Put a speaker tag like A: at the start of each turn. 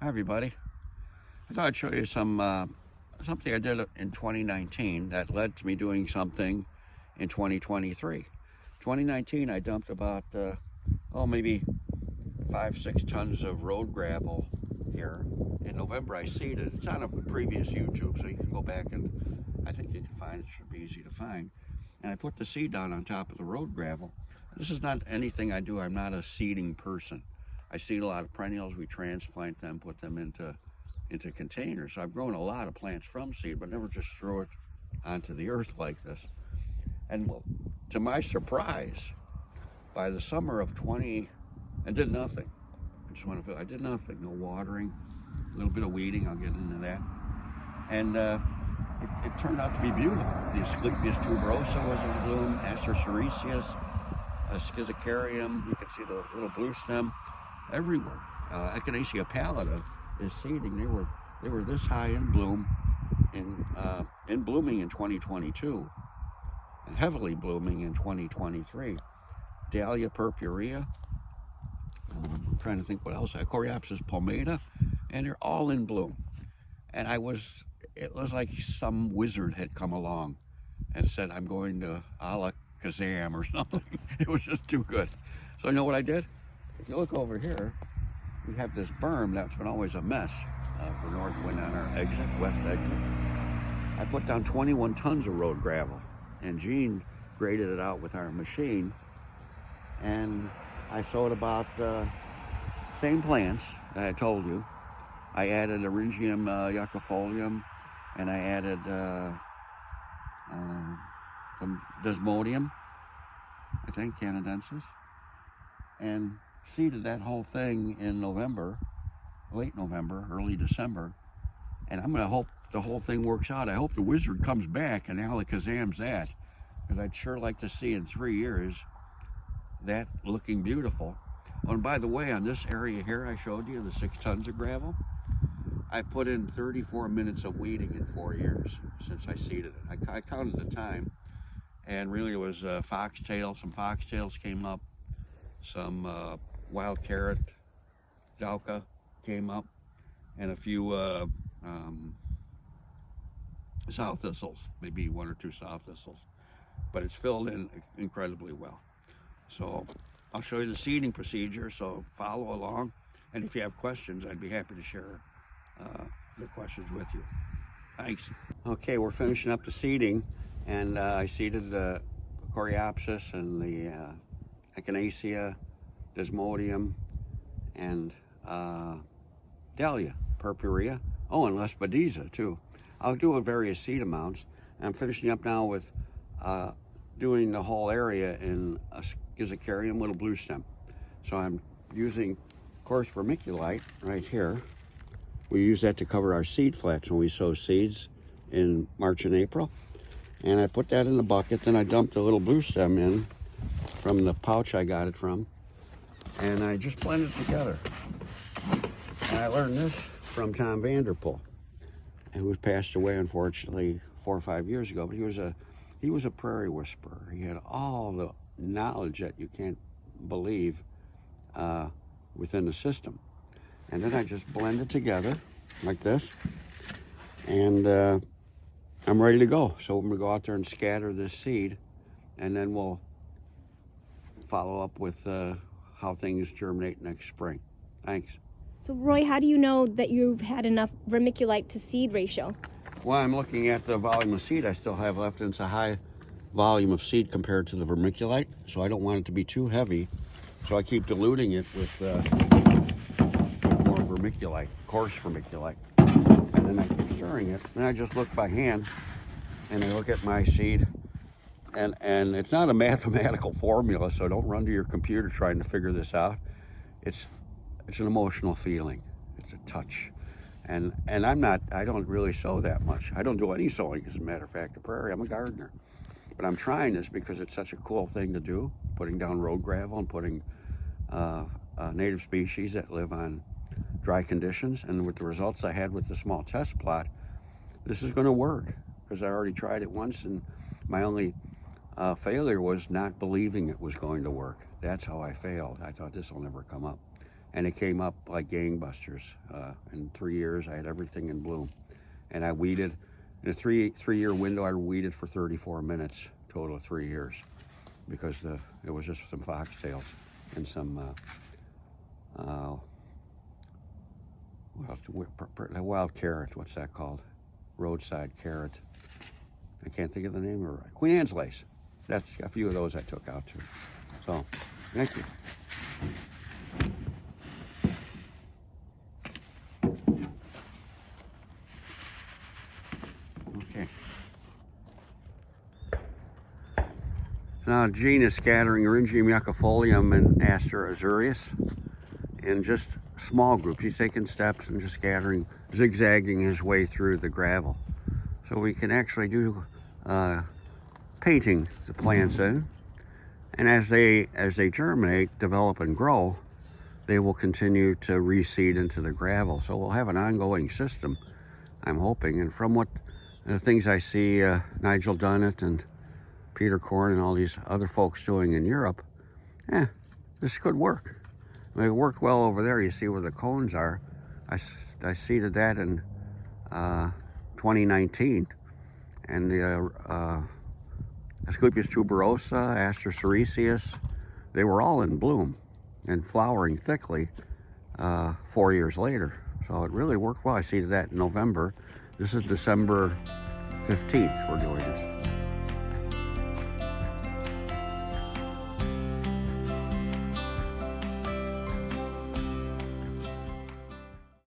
A: Hi everybody. I thought I'd show you something I did in 2019 that led to me doing something in 2023. 2019 I dumped about maybe 5-6 tons of road gravel here. In November I seeded. It's on a previous YouTube, so you can go back and I think you can find it. Should be easy to find. And I put the seed down on top of the road gravel. This is not anything I do. I'm not a seeding person. I seed a lot of perennials. We transplant them, put them into containers. So I've grown a lot of plants from seed, but never just throw it onto the earth like this. And well, to my surprise, by the summer of 20, I did nothing. I did nothing. No watering, a little bit of weeding. I'll get into that. And it turned out to be beautiful. The Asclepias tuberosa was in bloom, Aster sericius, schizocarium. You can see the little blue stem everywhere. Echinacea pallida is seeding. They were this high in bloom, in blooming in 2022, and heavily blooming in 2023. Dahlia purpurea. I'm trying to think what else. Coreopsis palmata, and they're all in bloom. And it was like some wizard had come along and said, I'm going to a la Kazam or something. It was just too good. So you know what I did? If you look over here, we have this berm that's been always a mess for Northwind on our exit, west exit. I put down 21 tons of road gravel, and Gene graded it out with our machine, and I sowed about same plants that I told you. I added Eryngium yuccifolium, and I added some Desmodium, I think, canadensis, and seeded that whole thing in November, late November, early December. And I'm going to hope the whole thing works out. I hope the wizard comes back and alakazams that, because I'd sure like to see in 3 years that looking beautiful. Oh, and by the way, on this area here I showed you, the 6 tons of gravel, I put in 34 minutes of weeding in 4 years since I seeded it. I counted the time, and really it was foxtail. Some foxtails came up, some wild carrot, Dauca came up, and a few sow thistles, maybe 1 or 2 sow thistles. But it's filled in incredibly well. So I'll show you the seeding procedure, so follow along. And if you have questions, I'd be happy to share the questions with you. Thanks. Okay, we're finishing up the seeding, and I seeded the Coreopsis and the Echinacea, Desmodium, and Dahlia purpurea. Oh, and Lespedeza too. I'll do a various seed amounts. I'm finishing up now with doing the whole area in a schizocarium little blue stem. So I'm using coarse vermiculite right here. We use that to cover our seed flats when we sow seeds in March and April. And I put that in the bucket, then I dumped a little blue stem in from the pouch I got it from, and I just blend it together. And I learned this from Tom Vanderpool, who passed away unfortunately 4 or 5 years ago, but he was a prairie whisperer. He had all the knowledge that you can't believe within the system. And then I just blend it together like this, and I'm ready to go. So I'm gonna go out there and scatter this seed, and then we'll follow up with how things germinate next spring. Thanks.
B: So Roy, how do you know that you've had enough vermiculite to seed ratio?
A: Well, I'm looking at the volume of seed I still have left, and it's a high volume of seed compared to the vermiculite, so I don't want it to be too heavy. So I keep diluting it with more vermiculite, coarse vermiculite, and then I keep stirring it. Then I just look by hand, and I look at my seed, and it's not a mathematical formula, so don't run to your computer trying to figure this out. It's an emotional feeling. It's a touch. And I don't really sow that much. I don't do any sowing, as a matter of fact, at Prairie. I'm a gardener. But I'm trying this because it's such a cool thing to do, putting down road gravel and putting native species that live on dry conditions. And with the results I had with the small test plot, this is going to work, because I already tried it once, and my only failure was not believing it was going to work. That's how I failed. I thought this will never come up. and it came up like gangbusters. In 3 years, I had everything in bloom. And I weeded, in a three-year window, I weeded for 34 minutes, total of 3 years, because it was just some foxtails and some wild carrot. What's that called? Roadside carrot. I can't think of the name of it. Queen Anne's lace. That's a few of those I took out too. So, thank you. Okay. Now, genus scattering Eryngium yucifolium and Aster azureus in just small groups. He's taking steps and just scattering, zigzagging his way through the gravel. So we can actually do painting the plants in, and as they germinate, develop, and grow, they will continue to reseed into the gravel. So we'll have an ongoing system, I'm hoping. And from what the things I see Nigel Dunnett and Peter Korn and all these other folks doing in Europe, this could work. I mean, it worked well over there. You see where the cones are. I seeded that in 2019, and the Asclepias tuberosa, Aster cereus, they were all in bloom and flowering thickly 4 years later. So it really worked well. I seeded that in November. This is December 15th we're doing this.